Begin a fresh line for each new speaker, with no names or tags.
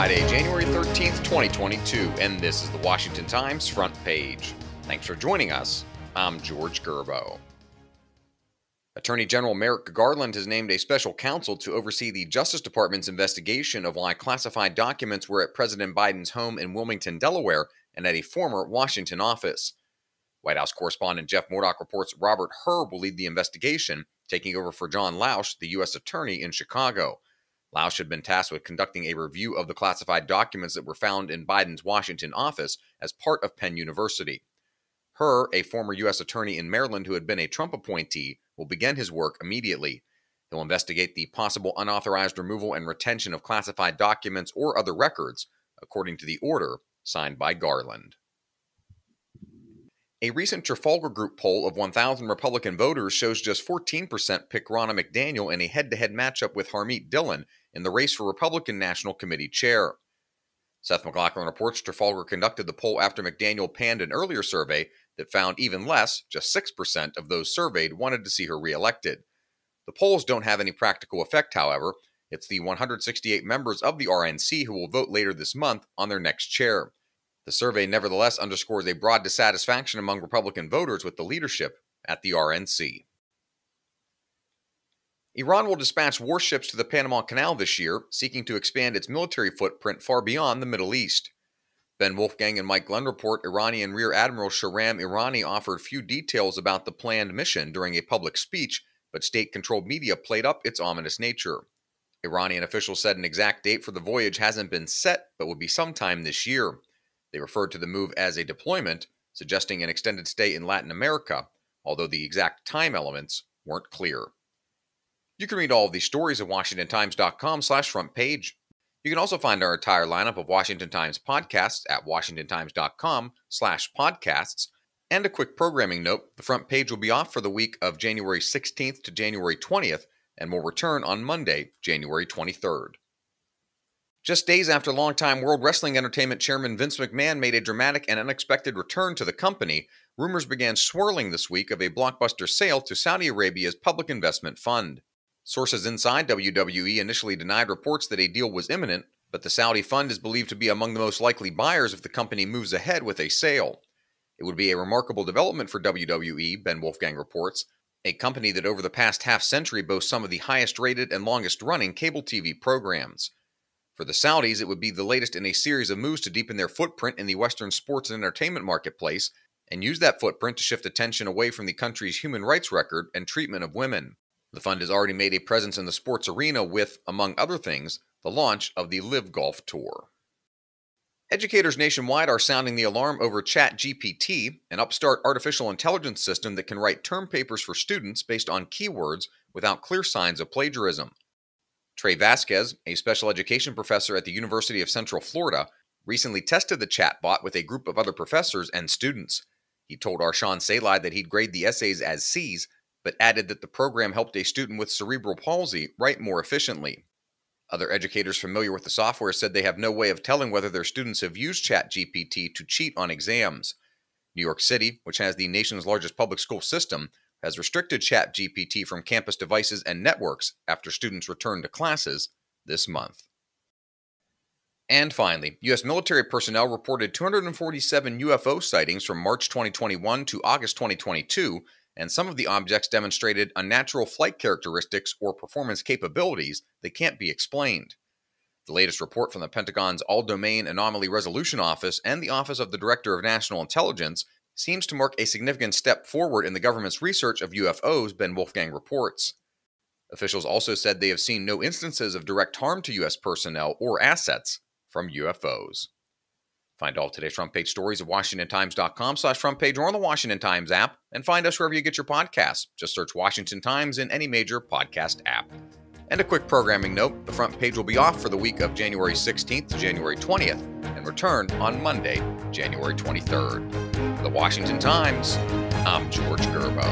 Friday, January 13th, 2022, and this is the Washington Times front page. Thanks for joining us. I'm George Gerbo. Attorney General Merrick Garland has named a special counsel to oversee the Justice Department's investigation of why classified documents were at President Biden's home in Wilmington, Delaware, and at a former Washington office. White House correspondent Jeff Murdoch reports Robert Hur will lead the investigation, taking over for John Lausch, the U.S. Attorney in Chicago. Lausch had been tasked with conducting a review of the classified documents that were found in Biden's Washington office as part of Penn University. Hur, a former U.S. Attorney in Maryland who had been a Trump appointee, will begin his work immediately. He'll investigate the possible unauthorized removal and retention of classified documents or other records, according to the order signed by Garland. A recent Trafalgar Group poll of 1,000 Republican voters shows just 14% pick Ronna McDaniel in a head-to-head matchup with Harmeet Dillon in the race for Republican National Committee chair. Seth MacLachlan reports Trafalgar conducted the poll after McDaniel panned an earlier survey that found even less, just 6% of those surveyed wanted to see her reelected. The polls don't have any practical effect, however. It's the 168 members of the RNC who will vote later this month on their next chair. The survey nevertheless underscores a broad dissatisfaction among Republican voters with the leadership at the RNC. Iran will dispatch warships to the Panama Canal this year, seeking to expand its military footprint far beyond the Middle East. Ben Wolfgang and Mike Glenn report Iranian Rear Admiral Shahram Irani offered few details about the planned mission during a public speech, but state-controlled media played up its ominous nature. Iranian officials said an exact date for the voyage hasn't been set, but would be sometime this year. They referred to the move as a deployment, suggesting an extended stay in Latin America, although the exact time elements weren't clear. You can read all of these stories at WashingtonTimes.com/front page. You can also find our entire lineup of Washington Times podcasts at WashingtonTimes.com/podcasts. And a quick programming note, the front page will be off for the week of January 16th to January 20th and will return on Monday, January 23rd. Just days after longtime World Wrestling Entertainment Chairman Vince McMahon made a dramatic and unexpected return to the company, rumors began swirling this week of a blockbuster sale to Saudi Arabia's Public Investment Fund. Sources inside WWE initially denied reports that a deal was imminent, but the Saudi fund is believed to be among the most likely buyers if the company moves ahead with a sale. It would be a remarkable development for WWE, Ben Wolfgang reports, a company that over the past half-century boasts some of the highest-rated and longest-running cable TV programs. For the Saudis, it would be the latest in a series of moves to deepen their footprint in the Western sports and entertainment marketplace and use that footprint to shift attention away from the country's human rights record and treatment of women. The fund has already made a presence in the sports arena with, among other things, the launch of the Live Golf Tour. Educators nationwide are sounding the alarm over ChatGPT, an upstart artificial intelligence system that can write term papers for students based on keywords without clear signs of plagiarism. Trey Vasquez, a special education professor at the University of Central Florida, recently tested the chatbot with a group of other professors and students. He told Arshawn Salai that he'd grade the essays as C's, but added that the program helped a student with cerebral palsy write more efficiently. Other educators familiar with the software said they have no way of telling whether their students have used ChatGPT to cheat on exams. New York City, which has the nation's largest public school system, has restricted ChatGPT from campus devices and networks after students return to classes this month. And finally, U.S. military personnel reported 247 UFO sightings from March 2021 to August 2022, and some of the objects demonstrated unnatural flight characteristics or performance capabilities that can't be explained. The latest report from the Pentagon's All-Domain Anomaly Resolution Office and the Office of the Director of National Intelligence seems to mark a significant step forward in the government's research of UFOs, Ben Wolfgang reports. Officials also said they have seen no instances of direct harm to U.S. personnel or assets from UFOs. Find all of today's front page stories at WashingtonTimes.com/front page or on the Washington Times app, and find us wherever you get your podcasts. Just search Washington Times in any major podcast app. And a quick programming note, the front page will be off for the week of January 16th to January 20th and return on Monday, January 23rd. For the Washington Times, I'm George Gerbo.